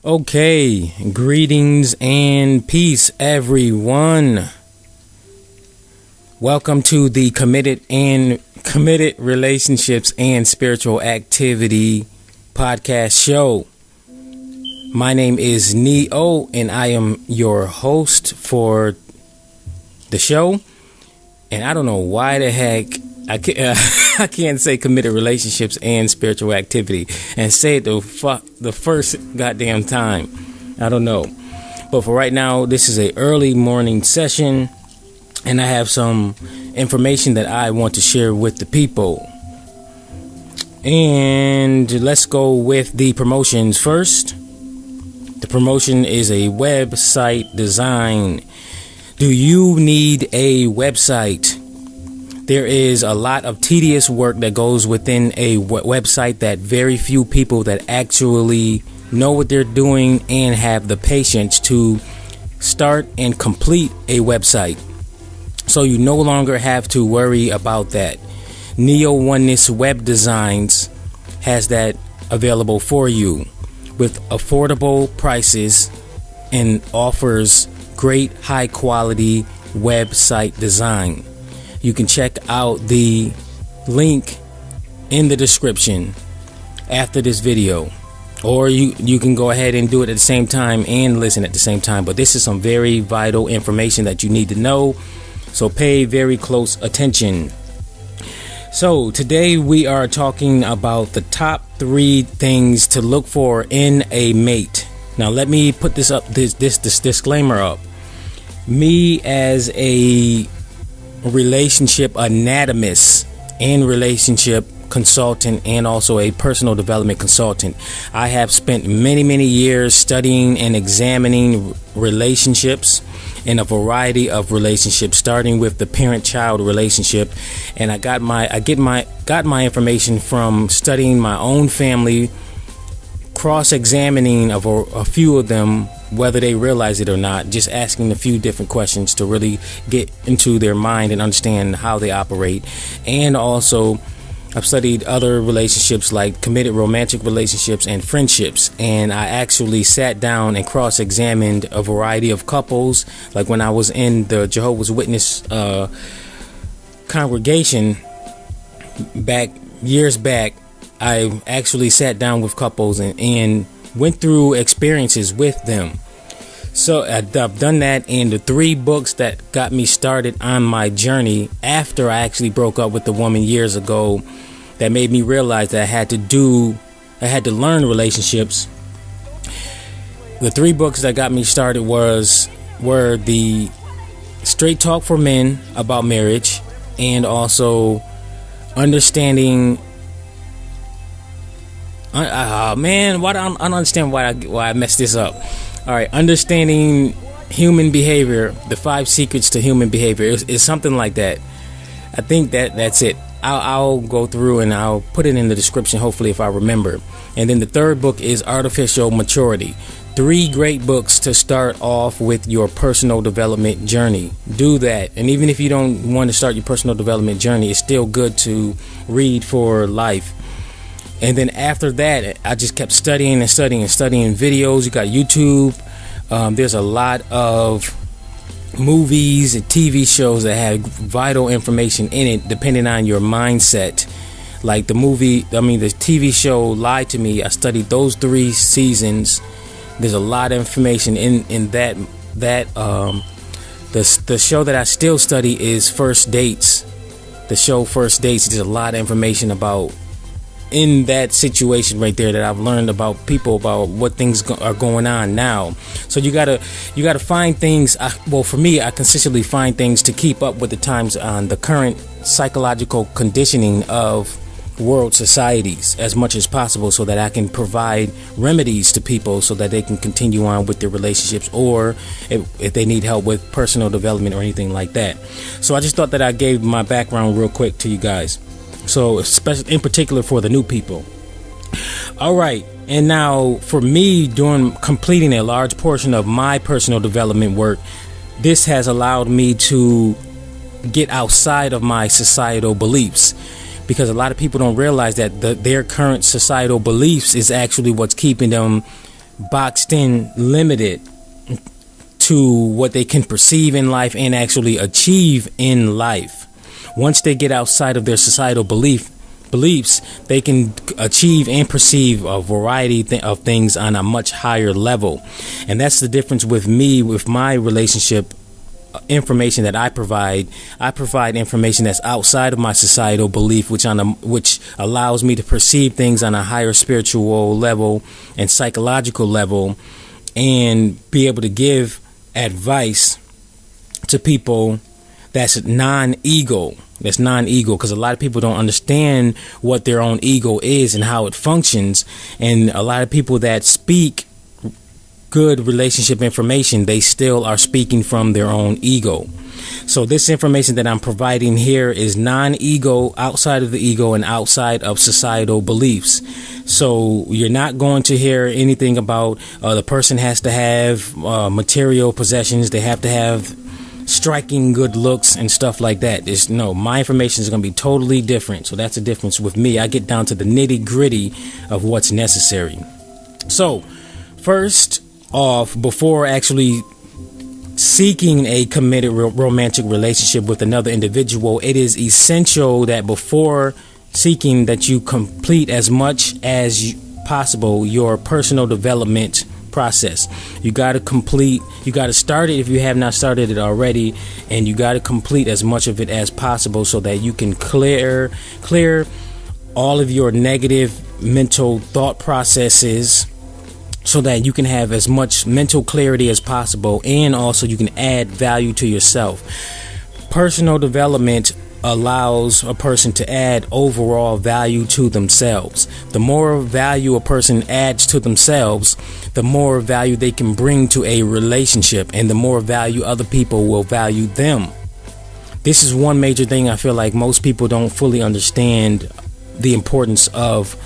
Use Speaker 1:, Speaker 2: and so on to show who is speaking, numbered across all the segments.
Speaker 1: Okay, greetings and peace, everyone. Welcome to the Committed Relationships and Spiritual Activity podcast show. My name is Neo, and I am your host for the show. And I don't know why the heck I can't say committed relationships and spiritual activity and say it the first goddamn time. I don't know. But for right now, this is a early morning session, and I have some information that I want to share with the people. And let's go with the promotions first. The promotion is a website design. Do you need a website? There is a lot of tedious work that goes within a website that very few people that actually know what they're doing and have the patience to start and complete a website. So you no longer have to worry about that. Neooneness Web Designs has that available for you with affordable prices and offers great high quality website design. You can check out the link in the description after this video, or you can go ahead and do it at the same time and listen at the same time. But this is some very vital information that you need to know, so pay very close attention. So today we are talking about the top 3 things to look for in a mate. Now let me put this disclaimer up. Me as a relationship anatomist and relationship consultant, and also a personal development consultant, I have spent many years studying and examining relationships in a variety of relationships, starting with the parent-child relationship. And I got my information from studying my own family, cross-examining of a few of them, whether they realize it or not, just asking a few different questions to really get into their mind and understand how they operate. And also, I've studied other relationships like committed romantic relationships and friendships, and I actually sat down and cross-examined a variety of couples. Like when I was in the Jehovah's Witness congregation years back, I actually sat down with couples and went through experiences with them. So I've done that, and the 3 books that got me started on my journey after I actually broke up with the woman years ago, that made me realize that I had to learn relationships. The 3 books that got me started were the Straight Talk for Men about marriage, and also understanding. I don't understand why I messed this up. All right, understanding human behavior, the 5 secrets to human behavior. It's something like that. I think that's it. I'll go through and I'll put it in the description, hopefully, if I remember. And then the 3rd book is Artificial Maturity. 3 great books to start off with your personal development journey. Do that. And even if you don't want to start your personal development journey, it's still good to read for life. And then after that, I just kept studying videos. You got YouTube. There's a lot of movies and TV shows that have vital information in it, depending on your mindset. Like the TV show Lie to Me. I studied those 3 seasons. There's a lot of information in that. The show that I still study is First Dates. The show First Dates. There's a lot of information about in that situation right there that I've learned about people, about what things are going on now. So you gotta find things. For me, I consistently find things to keep up with the times on the current psychological conditioning of world societies as much as possible, so that I can provide remedies to people so that they can continue on with their relationships, or if they need help with personal development or anything like that. So I just thought that I gave my background real quick to you guys. So, especially in particular for the new people. All right. And now for me, completing a large portion of my personal development work, this has allowed me to get outside of my societal beliefs. because a lot of people don't realize that their current societal beliefs is actually what's keeping them boxed in, limited to what they can perceive in life and actually achieve in life. Once they get outside of their societal beliefs, they can achieve and perceive a variety of things on a much higher level. And that's the difference with me, with my relationship information that I provide. I provide information that's outside of my societal belief, which allows me to perceive things on a higher spiritual level and psychological level, and be able to give advice to people that's non-ego. Because a lot of people don't understand what their own ego is and how it functions. And a lot of people that speak good relationship information, they still are speaking from their own ego. So this information that I'm providing here is non-ego, outside of the ego and outside of societal beliefs. So you're not going to hear anything about the person has to have material possessions, they have to have striking good looks and stuff like that. My information is going to be totally different. So that's the difference with me. I get down to the nitty gritty of what's necessary. So first off, before actually seeking a committed romantic relationship with another individual, it is essential that before seeking that you complete as much as possible your personal development process. You got to start it if you have not started it already, and you got to complete as much of it as possible so that you can clear all of your negative mental thought processes, so that you can have as much mental clarity as possible, and also you can add value to yourself. Personal development allows a person to add overall value to themselves. The more value a person adds to themselves, the more value they can bring to a relationship, and the more value other people will value them. This is one major thing I feel like most people don't fully understand, the importance of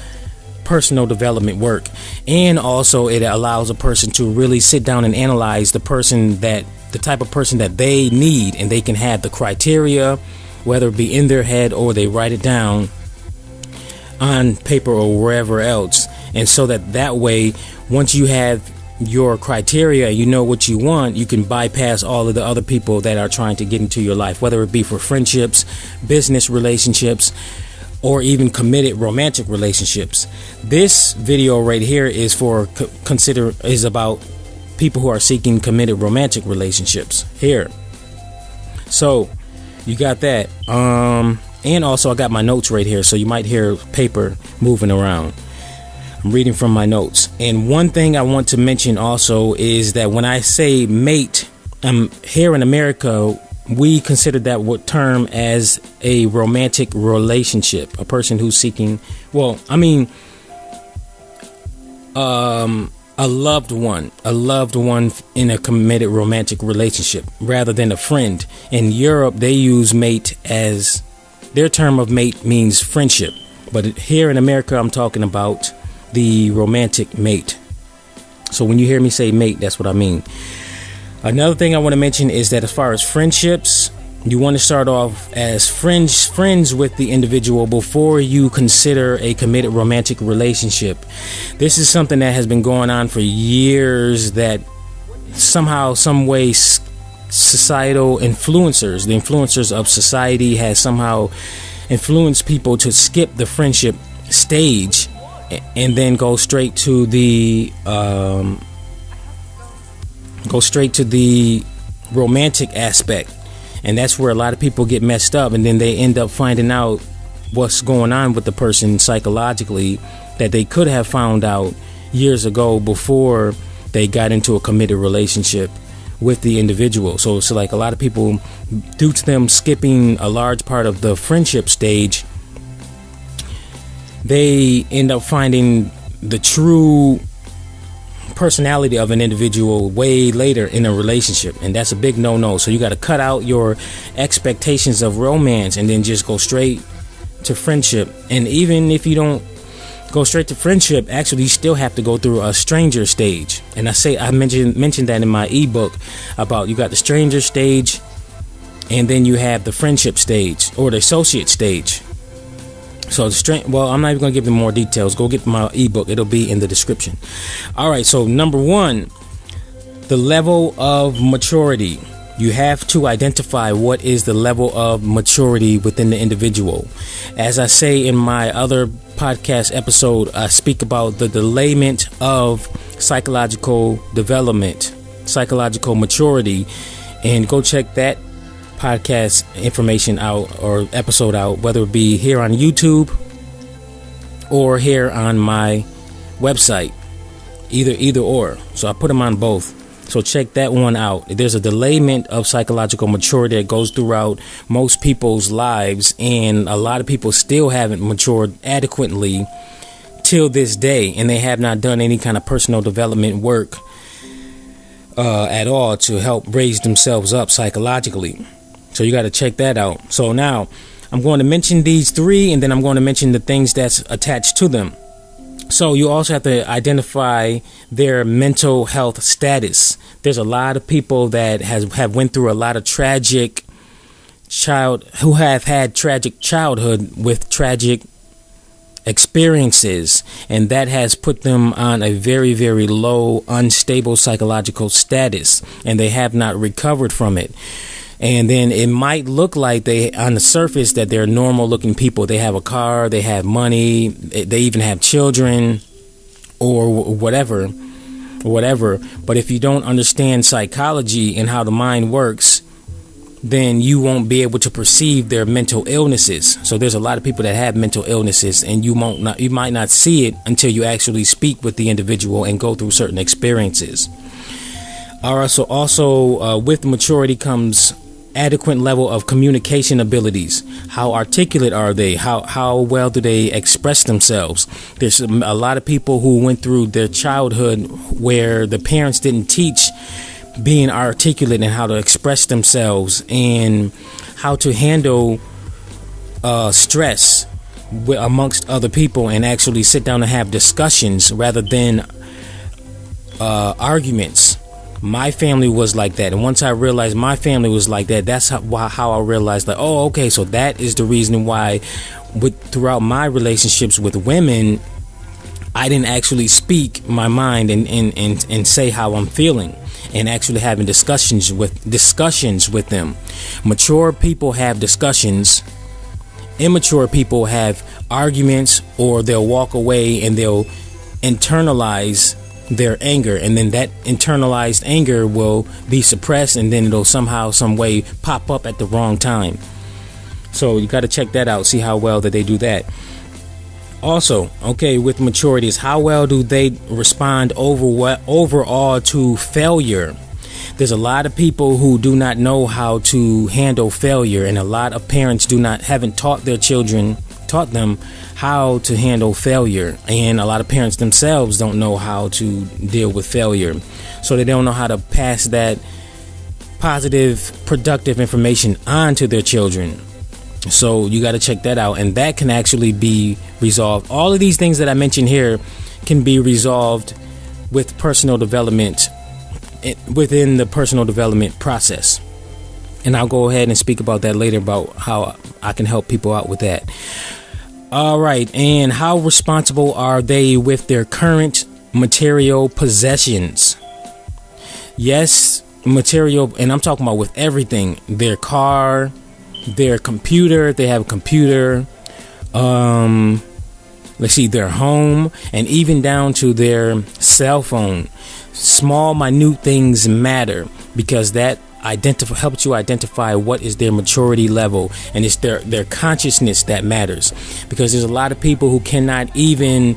Speaker 1: personal development work. And also it allows a person to really sit down and analyze the type of person that they need, and they can have the criteria, whether it be in their head or they write it down on paper or wherever else. And so that way, once you have your criteria, you know what you want, you can bypass all of the other people that are trying to get into your life, whether it be for friendships, business relationships, or even committed romantic relationships. This video right here is about people who are seeking committed romantic relationships here. So you got that. And also I got my notes right here, so you might hear paper moving around. I'm reading from my notes. And one thing I want to mention also is that when I say mate, here in America, we consider that term as a romantic relationship. A person who's seeking, a loved one in a committed romantic relationship rather than a friend. In Europe, they use mate as their term of mate means friendship. But here in America, I'm talking about the romantic mate. So when you hear me say mate, that's what I mean. Another thing I want to mention is that as far as friendships, you want to start off as friends with the individual before you consider a committed romantic relationship. This is something that has been going on for years, that somehow, some way, societal influencers, the influencers of society, has somehow influenced people to skip the friendship stage and then go straight to the romantic aspect. And that's where a lot of people get messed up, and then they end up finding out what's going on with the person psychologically that they could have found out years ago before they got into a committed relationship with the individual. So it's like a lot of people, due to them skipping a large part of the friendship stage, they end up finding the true personality of an individual way later in a relationship, and that's a big no-no. So you got to cut out your expectations of romance and then just go straight to friendship. And even if you don't go straight to friendship, actually you still have to go through a stranger stage. And I mentioned that in my ebook about, you got the stranger stage, and then you have the friendship stage or the associate stage. So well, I'm not even going to give them more details. Go get my ebook. It'll be in the description. All right. So number one, the level of maturity. You have to identify what is the level of maturity within the individual. As I say in my other podcast episode, I speak about the delayment of psychological development, psychological maturity, and go check that podcast information out or episode out, whether it be here on YouTube or here on my website, either or. So I put them on both. So check that one out. There's a delayment of psychological maturity that goes throughout most people's lives, and a lot of people still haven't matured adequately till this day, and they have not done any kind of personal development work at all to help raise themselves up psychologically. So you got to check that out. So now I'm going to mention these three, and then I'm going to mention the things that's attached to them. So you also have to identify their mental health status. There's a lot of people that have went through a lot of who have had tragic childhood with tragic experiences, and that has put them on a very, very low, unstable psychological status, and they have not recovered from it. And then it might look like they, on the surface, that they're normal looking people. They have a car, they have money, they even have children or whatever. But if you don't understand psychology and how the mind works, then you won't be able to perceive their mental illnesses. So there's a lot of people that have mental illnesses, and you might not see it until you actually speak with the individual and go through certain experiences. All right, so also with maturity comes adequate level of communication abilities. How articulate are they? How well do they express themselves? There's a lot of people who went through their childhood where the parents didn't teach being articulate and how to express themselves and how to handle stress amongst other people, and actually sit down and have discussions rather than arguments. My family was like that, and once I realized my family was like that, that's how I realized that, oh, okay, so that is the reason why throughout my relationships with women, I didn't actually speak my mind and say how I'm feeling, and actually having discussions with them. Mature people have discussions. Immature people have arguments, or they'll walk away and they'll internalize their anger, and then that internalized anger will be suppressed, and then it'll somehow, some way pop up at the wrong time. So you got to check that out, see how well that they do that. Also, okay, with maturity is how well do they respond overall to failure. There's a lot of people who do not know how to handle failure, and a lot of parents haven't taught them how to handle failure, and a lot of parents themselves don't know how to deal with failure, so they don't know how to pass that positive, productive information on to their children. So you got to check that out, and that can actually be resolved. All of these things that I mentioned here can be resolved with personal development, within the personal development process, and I'll go ahead and speak about that later, about how I can help people out with that. All right, and how responsible are they with their current material possessions? Yes, material, and I'm talking about with everything. Their car, their computer, they have a computer, their home, and even down to their cell phone. Small, minute things matter, because that helps you identify what is their maturity level, and it's their consciousness that matters, because there's a lot of people who cannot even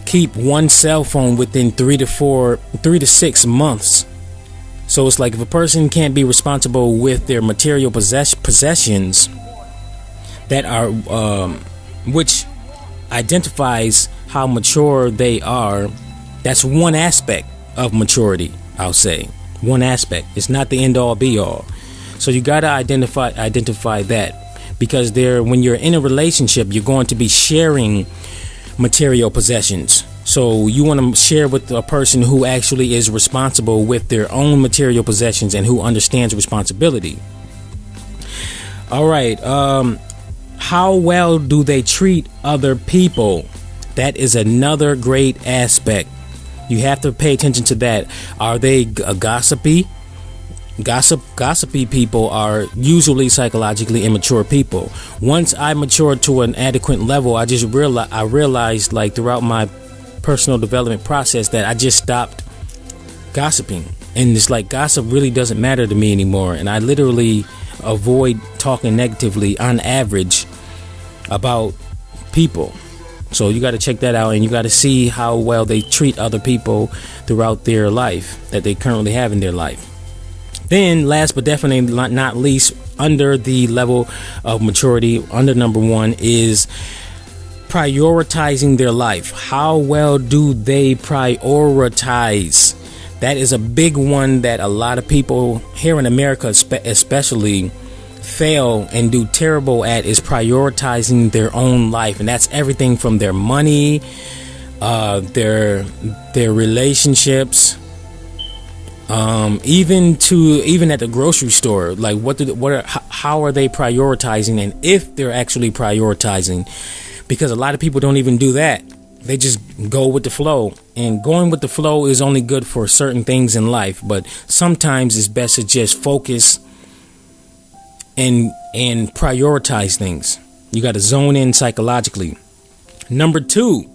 Speaker 1: keep one cell phone within 3 to 6 months. So it's like, if a person can't be responsible with their material possessions that are which identifies how mature they are, that's one aspect of maturity, I'll say. One aspect. It's not the end all be all. So you got to identify that, because when you're in a relationship, you're going to be sharing material possessions. So you want to share with a person who actually is responsible with their own material possessions and who understands responsibility. All right. How well do they treat other people? That is another great aspect. You have to pay attention to that. Are they gossipy? Gossipy people are usually psychologically immature people. Once I matured to an adequate level, I realized like throughout my personal development process that I just stopped gossiping. And it's like gossip really doesn't matter to me anymore. And I literally avoid talking negatively on average about people. So you got to check that out, and you got to see how well they treat other people throughout their life that they currently have in their life. Then last but definitely not least, under the level of maturity, under number 1 is prioritizing their life. How well do they prioritize? That is a big one that a lot of people here in America especially fail and do terrible at, is prioritizing their own life. And that's everything from their money, their relationships, even at the grocery store. Like how are they prioritizing, and if they're actually prioritizing, because a lot of people don't even do that. They just go with the flow, and going with the flow is only good for certain things in life, but sometimes it's best to just focus and prioritize things. You got to zone in psychologically. Number two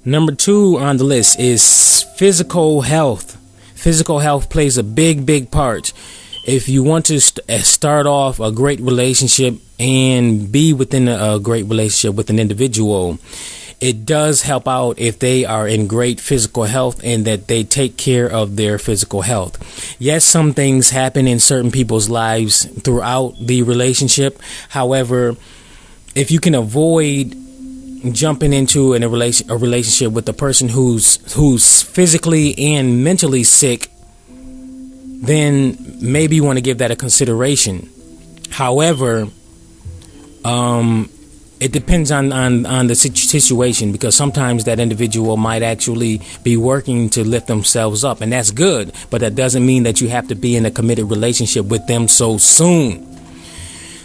Speaker 1: on the list is physical health. Physical health plays a big part. If you want to start off a great relationship and be within a great relationship with an individual, it does help out if they are in great physical health and that they take care of their physical health. Yes, some things happen in certain people's lives throughout the relationship. However, if you can avoid jumping into a relationship with a person who's physically and mentally sick, then maybe you want to give that a consideration. However, it depends on the situation, because sometimes that individual might actually be working to lift themselves up, and that's good, but that doesn't mean that you have to be in a committed relationship with them so soon.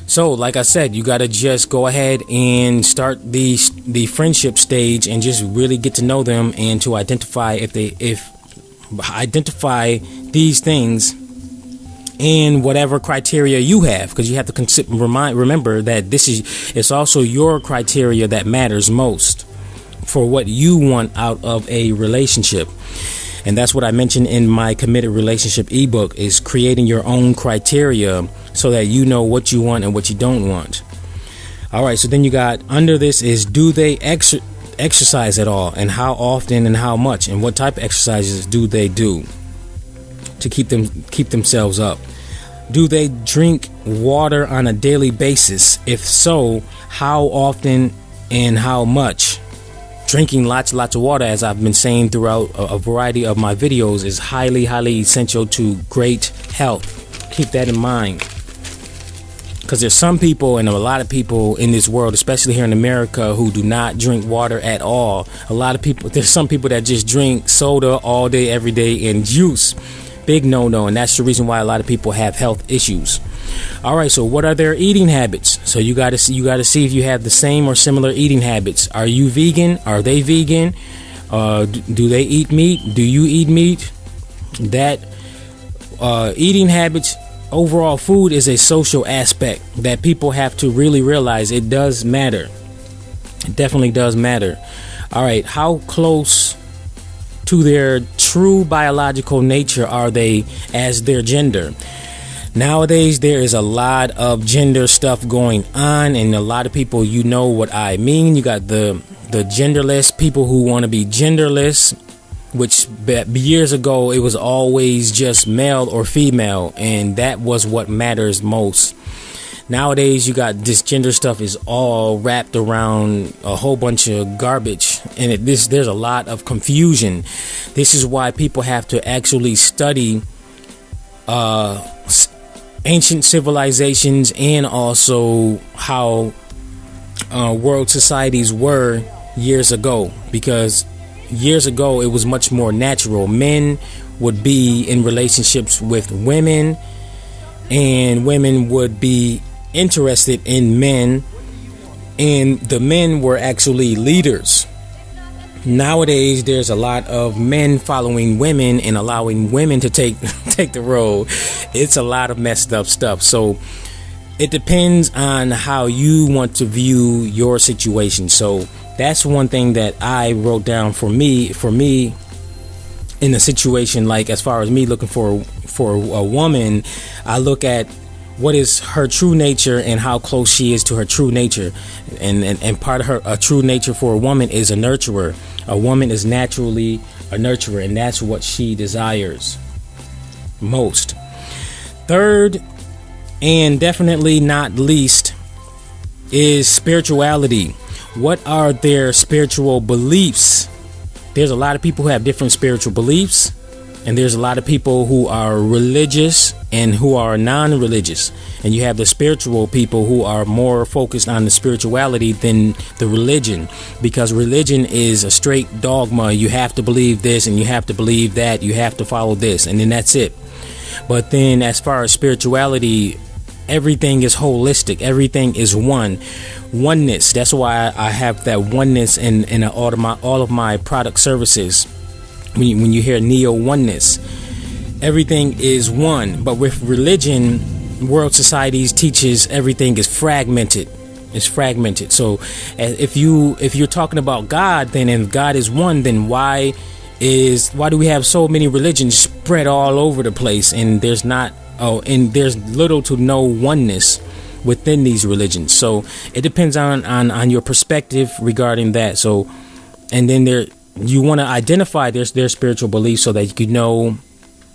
Speaker 1: So, like I said, you got to just go ahead and start the friendship stage and just really get to know them, and to identify identify these things in whatever criteria you have, because you have to remember that it's also your criteria that matters most for what you want out of a relationship. And that's what I mentioned in my committed relationship ebook, is creating your own criteria so that you know what you want and what you don't want. All right, so then you got under this is, do they exercise at all, and how often and how much, and what type of exercises do they do to keep themselves up? Do they drink water on a daily basis? If so, how often and how much? Drinking lots of water, as I've been saying throughout a variety of my videos, is highly essential to great health. Keep that in mind, because there's some people, and a lot of people in this world, especially here in America, who do not drink water at all. There's some people that just drink soda all day, every day, and juice. Big no, and that's the reason why a lot of people have health issues. All right, so what are their eating habits? So you got to see if you have the same or similar eating habits. Are you vegan? Are they vegan? Do they eat meat? Do you eat meat? That eating habits, overall, food is a social aspect that people have to really realize. It does matter. It definitely does matter. All right, how close to their true biological nature are they as their gender? Nowadays, there is a lot of gender stuff going on, and a lot of people, you know what I mean. You got the genderless people who want to be genderless, which years ago it was always just male or female, and that was what matters most. Nowadays, you got this gender stuff is all wrapped around a whole bunch of garbage, and there's a lot of confusion. This is why people have to actually study ancient civilizations, and also how world societies were years ago, because years ago it was much more natural. Men would be in relationships with women, and women would be interested in men and the men were actually leaders. Nowadays, there's a lot of men following women and allowing women to take the role. It's a lot of messed up stuff. So it depends on how you want to view your situation. So that's one thing that I wrote down for me in a situation, like as far as me looking for a woman. I look at what is her true nature and how close she is to her true nature. And part of a true nature for a woman is a nurturer. A woman is naturally a nurturer, and that's what she desires most. Third, and definitely not least, is spirituality. What are their spiritual beliefs? There's a lot of people who have different spiritual beliefs, and there's a lot of people who are religious and who are non-religious. And you have the spiritual people who are more focused on the spirituality than the religion, because religion is a straight dogma. You have to believe this and you have to believe that. You have to follow this, and then that's it. But then as far as spirituality, everything is holistic. Everything is oneness. That's why I have that oneness in all of my product services. When you hear Neooneness, everything is one. But with religion, world societies teaches everything is fragmented. It's fragmented. So if you're talking about God, then if God is one, then why do we have so many religions spread all over the place, and there's little to no oneness within these religions? So it depends on your perspective regarding that. So, and then you want to identify their spiritual beliefs so that you can know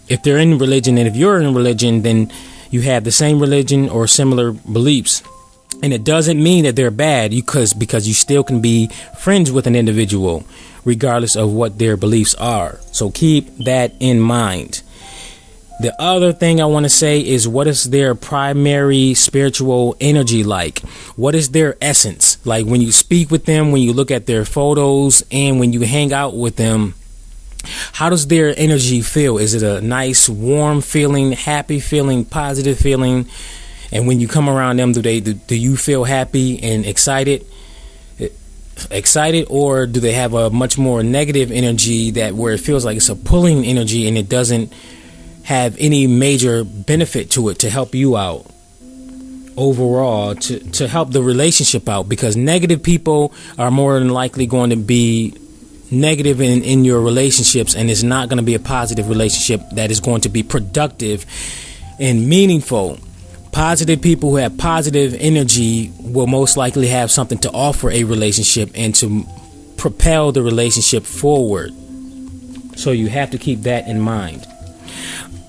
Speaker 1: if they're in religion, and if you're in religion, then you have the same religion or similar beliefs. And it doesn't mean that they're bad, because you still can be friends with an individual regardless of what their beliefs are. So keep that in mind. The other thing I want to say is, what is their primary spiritual energy like? What is their essence? Like when you speak with them, when you look at their photos, and when you hang out with them, how does their energy feel? Is it a nice, warm feeling, happy feeling, positive feeling? And when you come around them, do you feel happy and excited, or do they have a much more negative energy where it feels like it's a pulling energy and it doesn't have any major benefit to it to help you out overall, to help the relationship out? Because negative people are more than likely going to be negative in your relationships, and it's not going to be a positive relationship that is going to be productive and meaningful. Positive people who have positive energy will most likely have something to offer a relationship and to propel the relationship forward. So you have to keep that in mind.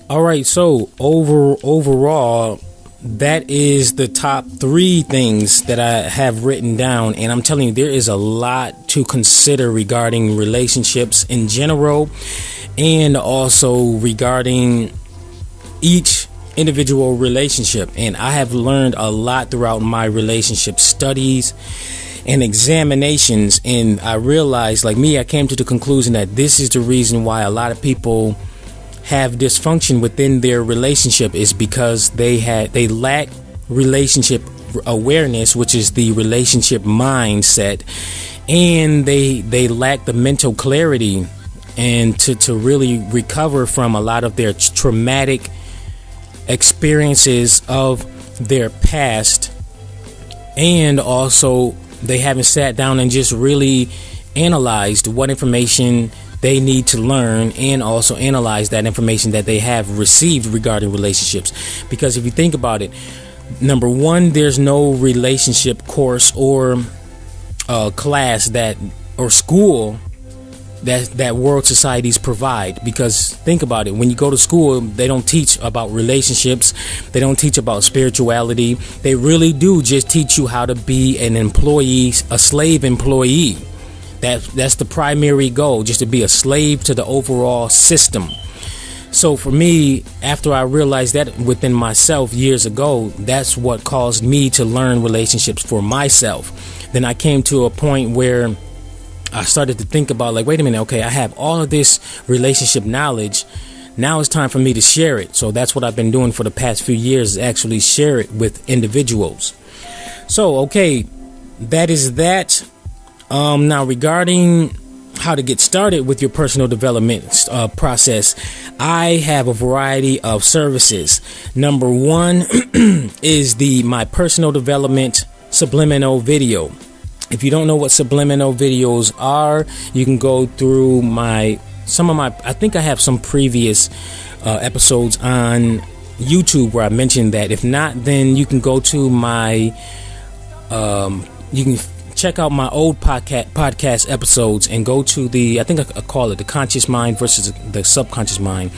Speaker 1: All right, so overall, that is the top 3 things that I have written down. And I'm telling you, there is a lot to consider regarding relationships in general, and also regarding each individual relationship. And I have learned a lot throughout my relationship studies and examinations. And I realized, like me, I came to the conclusion that this is the reason why a lot of people have dysfunction within their relationship, is because they lack relationship awareness, which is the relationship mindset, and they lack the mental clarity and to really recover from a lot of their traumatic experiences of their past. And also they haven't sat down and just really analyzed what information they need to learn, and also analyze that information that they have received regarding relationships. Because if you think about it, number one, there's no relationship course or class or school that world societies provide. Because think about it, when you go to school, they don't teach about relationships, they don't teach about spirituality. They really do just teach you how to be an employee, a slave employee. That's the primary goal, just to be a slave to the overall system. So for me, after I realized that within myself years ago, that's what caused me to learn relationships for myself. Then I came to a point where I started to think about, like, wait a minute, okay, I have all of this relationship knowledge. Now it's time for me to share it. So that's what I've been doing for the past few years, is actually share it with individuals. So, okay, that is that. Now, regarding how to get started with your personal development process, I have a variety of services. Number one is my personal development subliminal video. If you don't know what subliminal videos are, you can go through I think I have some previous episodes on YouTube where I mentioned that. If not, then you can go to you can check out my old podcast episodes and go to I think I call it the conscious mind versus the subconscious mind.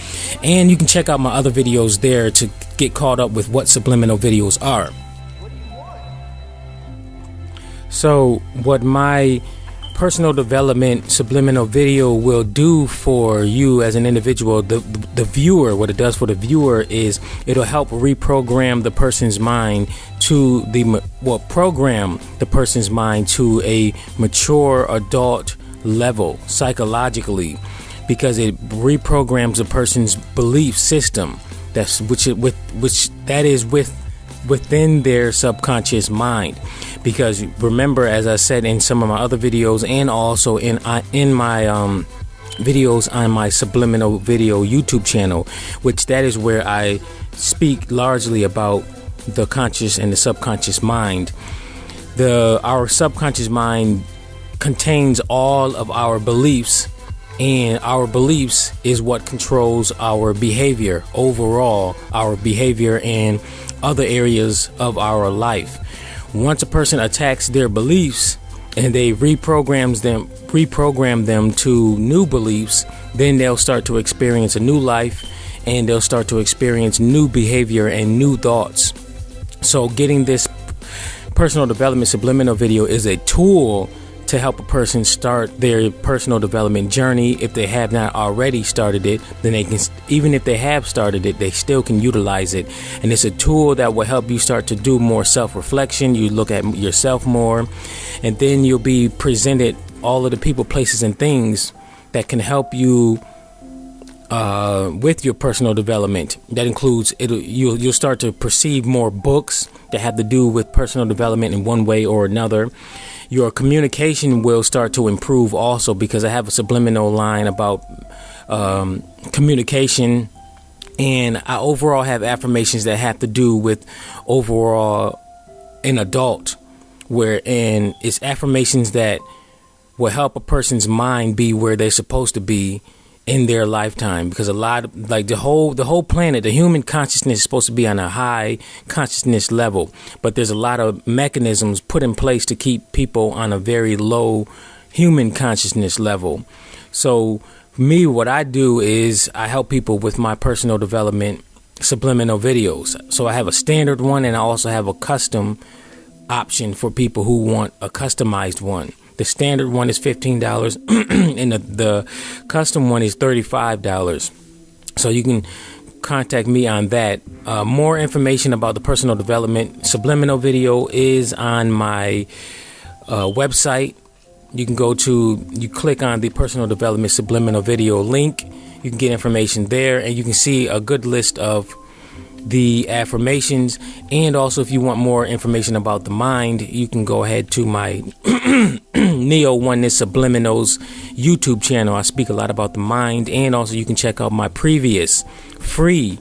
Speaker 1: And you can check out my other videos there to get caught up with what subliminal videos are. So what my personal development subliminal video will do for you as an individual, the viewer, what it does for the viewer is it'll help reprogram the person's mind program the person's mind to a mature adult level psychologically, because it reprograms a person's belief system within their subconscious mind. Because remember, as I said in some of my other videos, and also in my videos on my Subliminal video YouTube channel, which that is where I speak largely about the conscious and the subconscious mind. Our subconscious mind contains all of our beliefs, and our beliefs is what controls our behavior overall, our behavior in other areas of our life. Once a person attacks their beliefs and they reprogram them to new beliefs, then they'll start to experience a new life, and they'll start to experience new behavior and new thoughts. So getting this personal development subliminal video is a tool to help a person start their personal development journey. If they have not already started it, then they can, even if they have started it, they still can utilize it. And it's a tool that will help you start to do more self-reflection. You look at yourself more, and then you'll be presented all of the people, places, and things that can help you with your personal development. That includes you'll start to perceive more books that have to do with personal development in one way or another. Your communication will start to improve also, because I have a subliminal line about communication, and I overall have affirmations that have to do with overall an adult, wherein it's affirmations that will help a person's mind be where they're supposed to be in their lifetime. Because a lot of, like, the whole planet, the human consciousness is supposed to be on a high consciousness level, but there's a lot of mechanisms put in place to keep people on a very low human consciousness level. So me, what I do is I help people with my personal development subliminal videos. So I have a standard one, and I also have a custom option for people who want a customized one. The standard one is $15 and the custom one is $35. So you can contact me on that. More information about the personal development subliminal video is on my website. You can you click on the personal development subliminal video link. You can get information there, and you can see a good list of the affirmations. And also, if you want more information about the mind, you can go ahead to my Neooneness Subliminals YouTube channel. I speak a lot about the mind, and also you can check out my previous free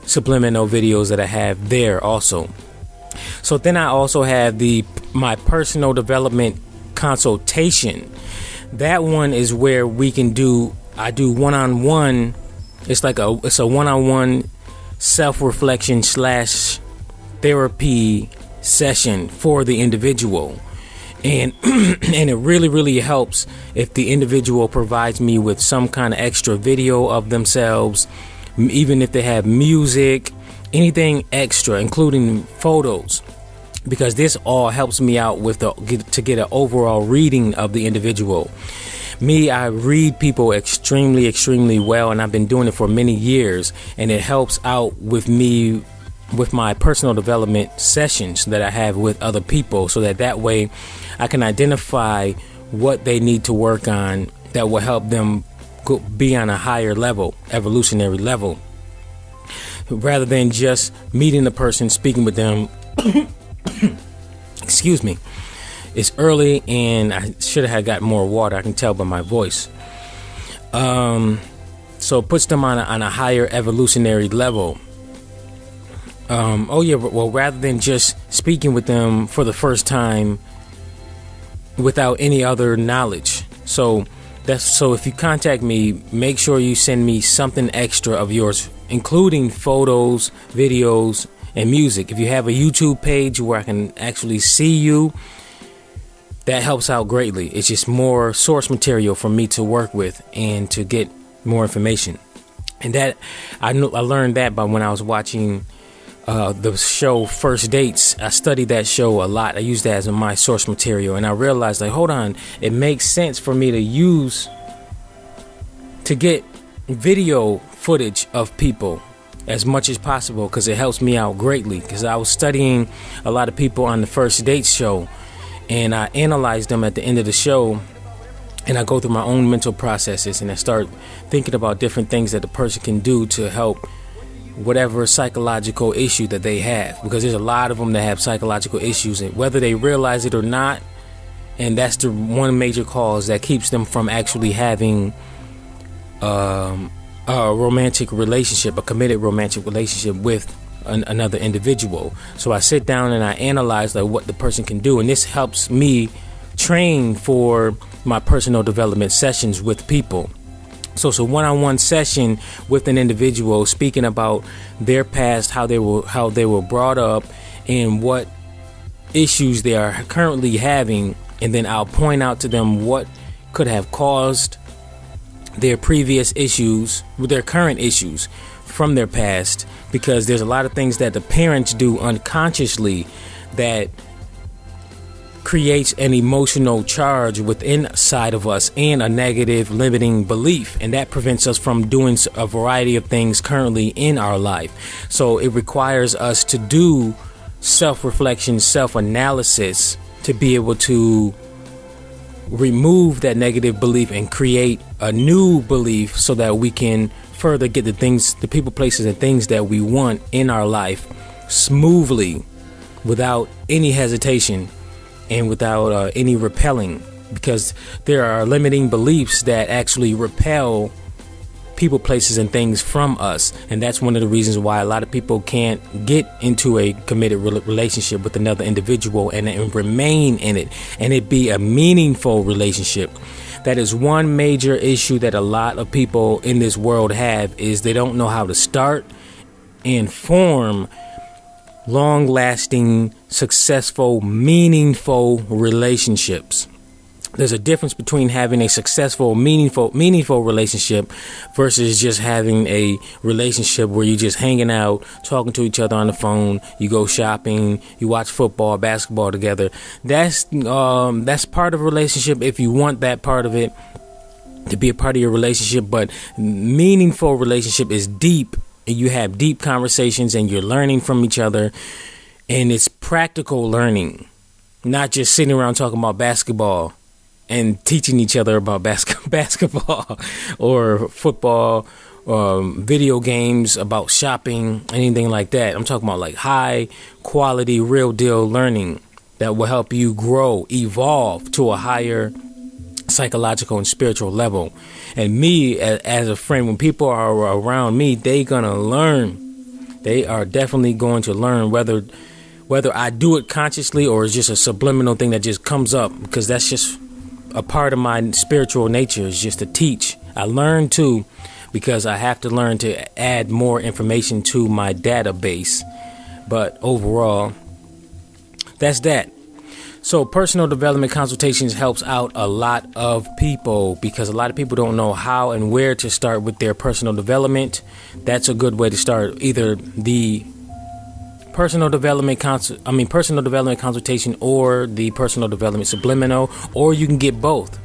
Speaker 1: subliminal videos that I have there also. So then I also have my personal development consultation. That one is where I do one-on-one. It's a one-on-one self-reflection / therapy session for the individual. And and it really helps if the individual provides me with some kind of extra video of themselves, even if they have music, anything extra, including photos, because this all helps me out with to get an overall reading of the individual. Me, I read people extremely well, and I've been doing it for many years, and it helps out with me with my personal development sessions that I have with other people, so that way I can identify what they need to work on that will help them be on a higher level, evolutionary level, rather than just meeting the person, speaking with them excuse me, it's early and I should have got more water. I can tell by my voice. So it puts them on a higher evolutionary level. Well, rather than just speaking with them for the first time without any other knowledge. So if you contact me, make sure you send me something extra of yours, including photos, videos, and music. If you have a YouTube page where I can actually see you, that helps out greatly. It's just more source material for me to work with and to get more information. And that I learned that by when I was watching the show First Dates. I studied that show a lot. I used that as my source material, and I realized, like, hold on, it makes sense for me to get video footage of people as much as possible, because it helps me out greatly. Because I was studying a lot of people on the First Dates show, and I analyzed them at the end of the show, and I go through my own mental processes, and I start thinking about different things that the person can do to help whatever psychological issue that they have, because there's a lot of them that have psychological issues, and whether they realize it or not, and that's the one major cause that keeps them from actually having a romantic relationship, a committed romantic relationship with another individual. So I sit down and I analyze like what the person can do, and this helps me train for my personal development sessions with people. So it's a one-on-one session with an individual, speaking about their past, how they were brought up, and what issues they are currently having, and then I'll point out to them what could have caused their previous issues, their current issues from their past, because there's a lot of things that the parents do unconsciously that creates an emotional charge within side of us and a negative limiting belief, and that prevents us from doing a variety of things currently in our life. So it requires us to do self-reflection, self-analysis, to be able to remove that negative belief and create a new belief, so that we can further get the people, places, and things that we want in our life smoothly, without any hesitation and without any repelling, because there are limiting beliefs that actually repel people, places, and things from us. And that's one of the reasons why a lot of people can't get into a committed relationship with another individual and remain in it, and it be a meaningful relationship. That is one major issue that a lot of people in this world have, is they don't know how to start and form long-lasting, successful, meaningful relationships. There's a difference between having a successful, meaningful relationship versus just having a relationship where you're just hanging out, talking to each other on the phone, you go shopping, you watch football, basketball together. That's part of a relationship if you want that part of it to be a part of your relationship. But meaningful relationship is deep. You have deep conversations and you're learning from each other, and it's practical learning, not just sitting around talking about basketball and teaching each other about basketball or football, video games, about shopping, anything like that. I'm talking about like high quality, real deal learning that will help you grow, evolve to a higher psychological and spiritual level. And me as a friend, when people are around me, they gonna learn. They are definitely going to learn, whether I do it consciously or it's just a subliminal thing that just comes up, because that's just a part of my spiritual nature, is just to teach. I learn too, because I have to learn to add more information to my database. But overall, that's that. So personal development consultations helps out a lot of people, because a lot of people don't know how and where to start with their personal development. That's a good way to start. Either the personal development consultation or the personal development subliminal, or you can get both.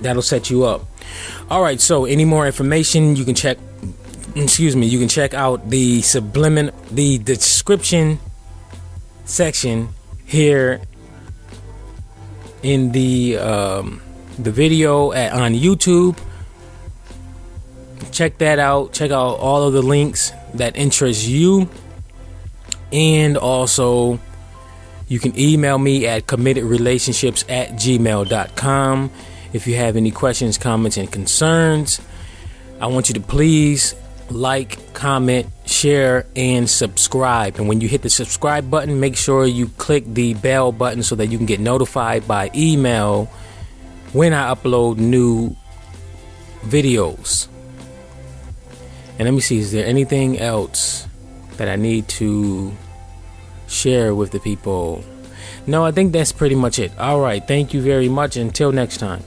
Speaker 1: That'll set you up. All right. So any more information, you can check out the description section here in the video on YouTube. Check that out. Check out all of the links that interest you, and also You can email me at committedrelationships@gmail.com if you have any questions, comments, and concerns. I want you to please like, comment, share, and subscribe. And when you hit the subscribe button, make sure you click the bell button so that you can get notified by email when I upload new videos. And let me see, is there anything else that I need to share with the people? No, I think that's pretty much it. All right, thank you very much. Until next time.